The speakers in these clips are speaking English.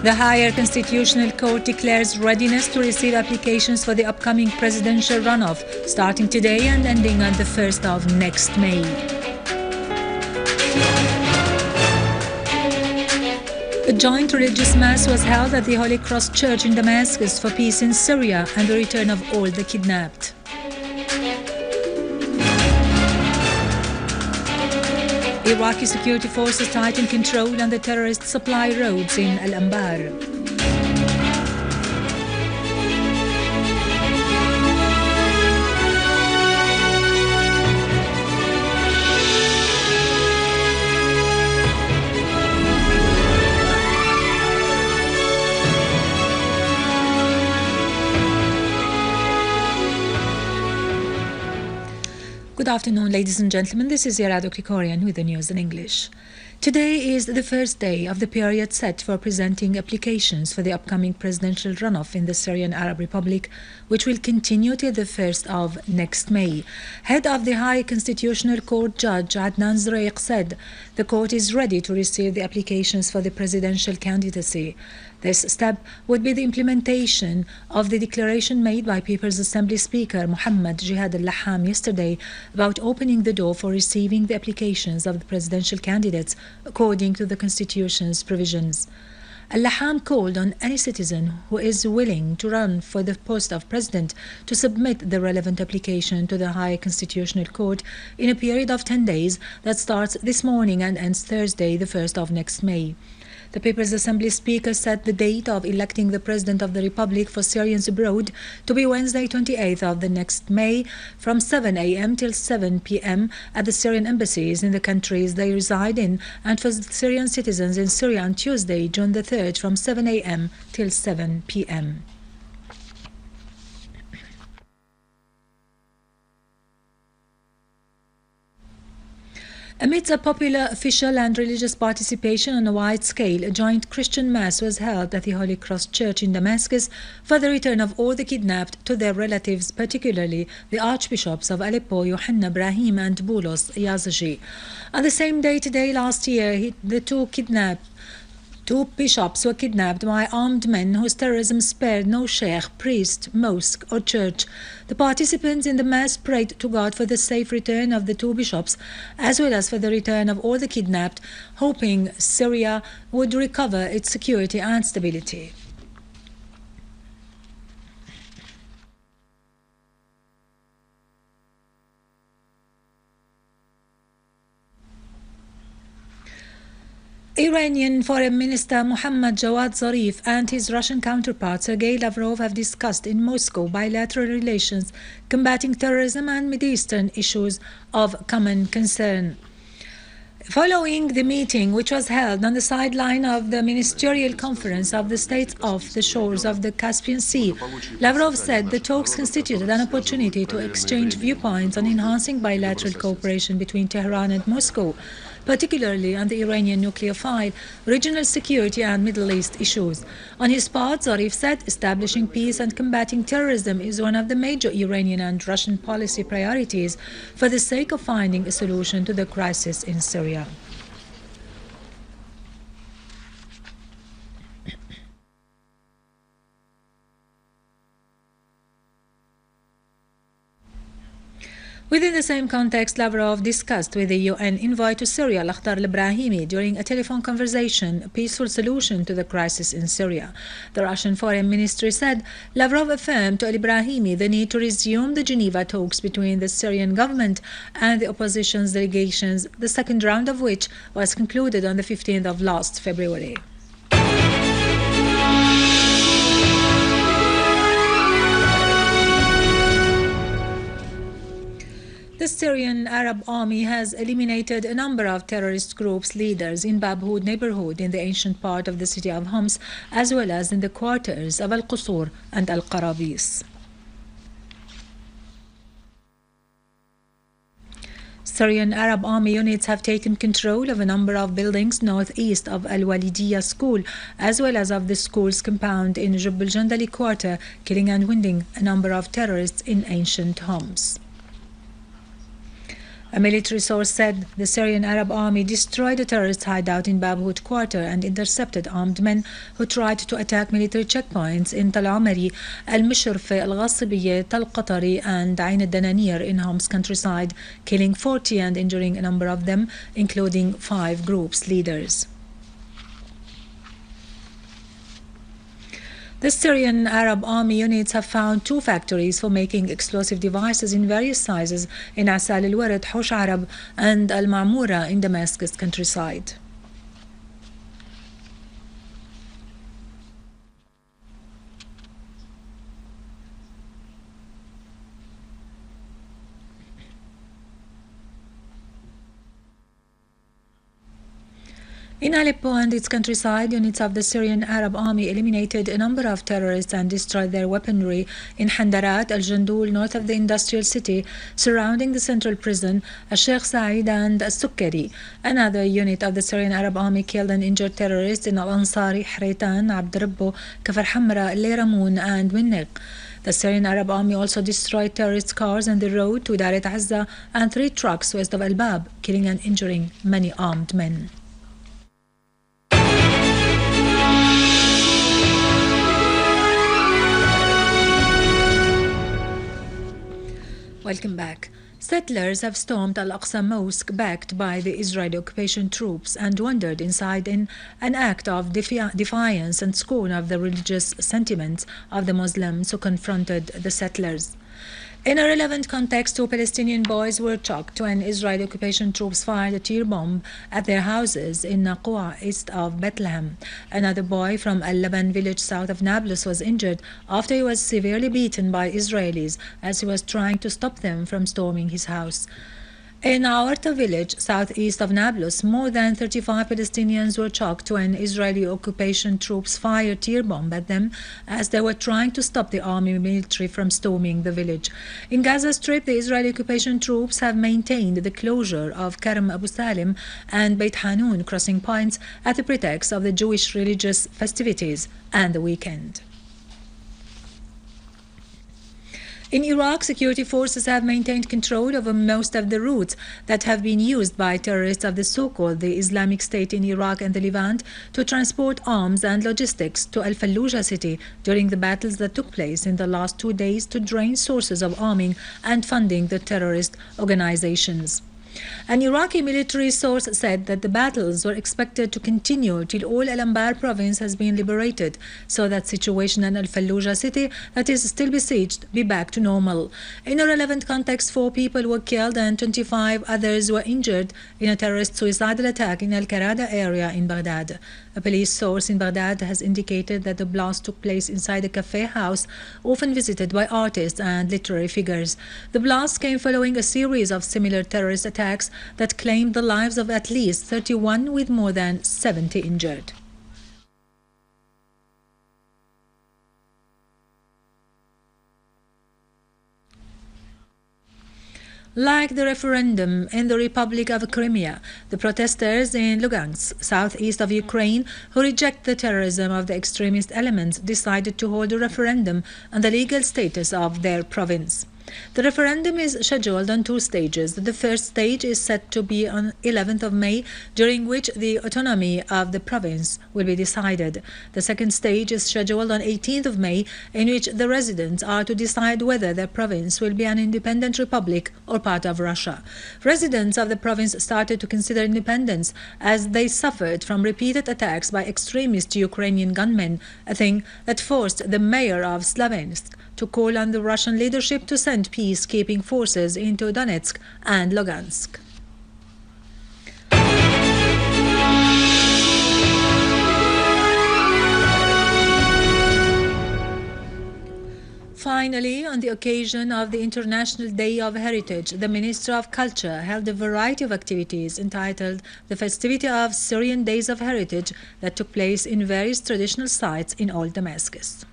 The Higher Constitutional Court declares readiness to receive applications for the upcoming presidential runoff, starting today and ending on the 1st of next May. A joint religious mass was held at the Holy Cross Church in Damascus for peace in Syria and the return of all the kidnapped. Iraqi security forces tighten control on the terrorist supply roads in Al-Anbar. Good afternoon, ladies and gentlemen. This is Yarado Krikorian with the news in English. Today is the first day of the period set for presenting applications for the upcoming presidential runoff in the Syrian Arab Republic, which will continue till the 1st of next May. Head of the High Constitutional Court Judge Adnan Zarif said the court is ready to receive the applications for the presidential candidacy. This step would be the implementation of the declaration made by People's Assembly Speaker Muhammad Jihad al-Laham yesterday about opening the door for receiving the applications of the presidential candidates according to the Constitution's provisions. Al-Laham called on any citizen who is willing to run for the post of president to submit the relevant application to the High Constitutional Court in a period of 10 days that starts this morning and ends Thursday, the 1st of next May. The People's Assembly Speaker set the date of electing the President of the Republic for Syrians abroad to be Wednesday, 28th of the next May from 7 a.m. till 7 p.m. at the Syrian embassies in the countries they reside in, and for Syrian citizens in Syria on Tuesday, June the 3rd from 7 a.m. till 7 p.m. Amidst a popular official and religious participation on a wide scale, a joint Christian mass was held at the Holy Cross Church in Damascus for the return of all the kidnapped to their relatives, particularly the archbishops of Aleppo, Yohanna Brahimi and Boulos Yazigi. On the same day today last year, the Two bishops were kidnapped by armed men whose terrorism spared no sheikh, priest, mosque or church. The participants in the mass prayed to God for the safe return of the two bishops, as well as for the return of all the kidnapped, hoping Syria would recover its security and stability. Iranian Foreign Minister Mohammad Jawad Zarif and his Russian counterpart Sergei Lavrov have discussed in Moscow bilateral relations, combating terrorism and Mideastern issues of common concern. Following the meeting, which was held on the sideline of the ministerial conference of the states off the shores of the Caspian Sea, Lavrov said the talks constituted an opportunity to exchange viewpoints on enhancing bilateral cooperation between Tehran and Moscow, particularly on the Iranian nuclear file, regional security and Middle East issues. On his part, Zarif said establishing peace and combating terrorism is one of the major Iranian and Russian policy priorities for the sake of finding a solution to the crisis in Syria. Within the same context, Lavrov discussed with the UN envoy to Syria, Brahimi, during a telephone conversation, a peaceful solution to the crisis in Syria. The Russian Foreign Ministry said Lavrov affirmed to Brahimi the need to resume the Geneva talks between the Syrian government and the opposition's delegations, the second round of which was concluded on the 15th of last February. The Syrian Arab Army has eliminated a number of terrorist groups' leaders in Babhoud neighborhood in the ancient part of the city of Homs, as well as in the quarters of Al-Qusur and Al-Qarabis. Syrian Arab Army units have taken control of a number of buildings northeast of Al-Walidiyya school, as well as of the school's compound in Jub al-Jandali quarter, killing and wounding a number of terrorists in ancient Homs. A military source said the Syrian Arab Army destroyed a terrorist hideout in Babhout Quarter and intercepted armed men who tried to attack military checkpoints in Tal Amari, Al Mushrfa, Al Ghasibiyya, Tal Qatari, and Ain al Dananir in Homs countryside, killing 40 and injuring a number of them, including 5 groups' leaders. The Syrian Arab Army units have found 2 factories for making explosive devices in various sizes in Asal al-Warid, Hosh Arab, and Al-Ma'mura in Damascus countryside. In Aleppo and its countryside, units of the Syrian Arab Army eliminated a number of terrorists and destroyed their weaponry in Handarat, Al-Jandoul, north of the industrial city, surrounding the central prison, Al-Sheikh Said and Al-Sukkari. Another unit of the Syrian Arab Army killed and injured terrorists in Al-Ansari, Hreitan, Abd Rabbo, Kafar Hamra, Leramoun, and Winniq. The Syrian Arab Army also destroyed terrorist cars on the road to Daret Azza and 3 trucks west of Al-Bab, killing and injuring many armed men. Welcome back. Settlers have stormed Al-Aqsa mosque backed by the Israeli occupation troops and wandered inside in an act of defiance and scorn of the religious sentiments of the Muslims who confronted the settlers. In a relevant context, 2 Palestinian boys were shocked when Israeli occupation troops fired a tear bomb at their houses in Naqwa, east of Bethlehem. Another boy from Al-Laban village south of Nablus was injured after he was severely beaten by Israelis as he was trying to stop them from storming his house. In Aorta village, southeast of Nablus, more than 35 Palestinians were shocked when Israeli occupation troops fired tear bomb at them as they were trying to stop the army military from storming the village. In Gaza Strip, the Israeli occupation troops have maintained the closure of Karam Abu Salim and Beit Hanun crossing points at the pretext of the Jewish religious festivities and the weekend. In Iraq, security forces have maintained control over most of the routes that have been used by terrorists of the so-called the Islamic State in Iraq and the Levant to transport arms and logistics to Al-Fallujah city during the battles that took place in the last 2 days to drain sources of arming and funding the terrorist organizations. An Iraqi military source said that the battles were expected to continue till all Al-Anbar province has been liberated, so that situation in Al-Fallujah city that is still besieged be back to normal. In a relevant context, 4 people were killed and 25 others were injured in a terrorist suicidal attack in Al-Karada area in Baghdad. A police source in Baghdad has indicated that the blast took place inside a cafe house often visited by artists and literary figures. The blast came following a series of similar terrorist attacks that claimed the lives of at least 31 with more than 70 injured. Like the referendum in the Republic of Crimea, the protesters in Lugansk, southeast of Ukraine, who reject the terrorism of the extremist elements, decided to hold a referendum on the legal status of their province. The referendum is scheduled on 2 stages. The first stage is set to be on 11th of May, during which the autonomy of the province will be decided. The second stage is scheduled on 18th of May, in which the residents are to decide whether their province will be an independent republic or part of Russia. Residents of the province started to consider independence as they suffered from repeated attacks by extremist Ukrainian gunmen, a thing that forced the mayor of Slavensk to call on the Russian leadership to send peacekeeping forces into Donetsk and Lugansk. Finally, on the occasion of the International Day of Heritage, the Minister of Culture held a variety of activities entitled the Festivity of Syrian Days of Heritage that took place in various traditional sites in Old Damascus.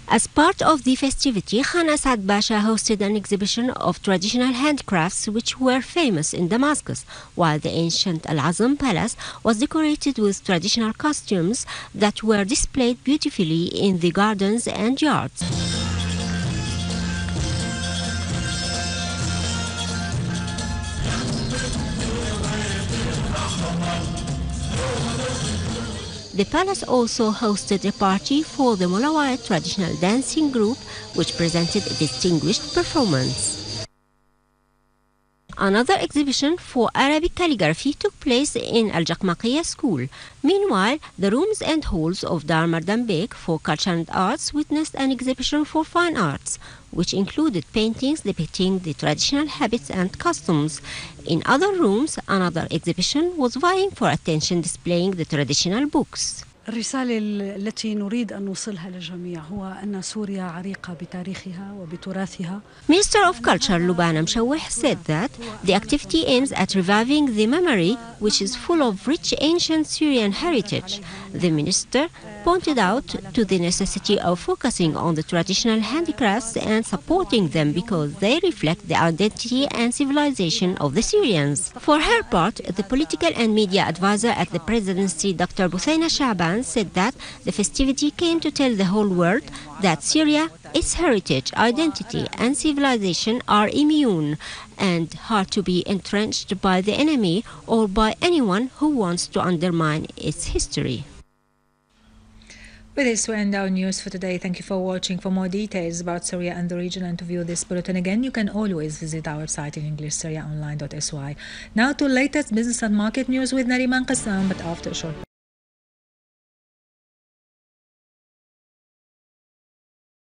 As part of the festivity, Khan Asad Basha hosted an exhibition of traditional handcrafts which were famous in Damascus, while the ancient Al-Azam Palace was decorated with traditional costumes that were displayed beautifully in the gardens and yards. The palace also hosted a party for the Mulawai traditional dancing group, which presented a distinguished performance. Another exhibition for Arabic calligraphy took place in Al-Jaqmaqiyya school. Meanwhile, the rooms and halls of Dar Mardan Beg for Culture and Arts witnessed an exhibition for fine arts, which included paintings depicting the traditional habits and customs. In other rooms, another exhibition was vying for attention, displaying the traditional books. الرسالة التي نريد أن نوصلها للجميع هو أن سوريا عريقة بتاريخها وبتراثها. Minister of Culture Lubana Mshawih said that the activity aims at reviving the memory, which is full of rich ancient Syrian heritage. The minister pointed out to the necessity of focusing on the traditional handicrafts and supporting them because they reflect the identity and civilization of the Syrians. For her part, the political and media advisor at the presidency, Dr. Buthayna Shaban, said that the festivity came to tell the whole world that Syria, its heritage, identity and civilization are immune and hard to be entrenched by the enemy or by anyone who wants to undermine its history. With this, we end our news for today. Thank you for watching. For more details about Syria and the region and to view this bulletin again, you can always visit our website in English, syriaonline.sy. Now to latest business and market news with Nariman Qassam, but after a short break.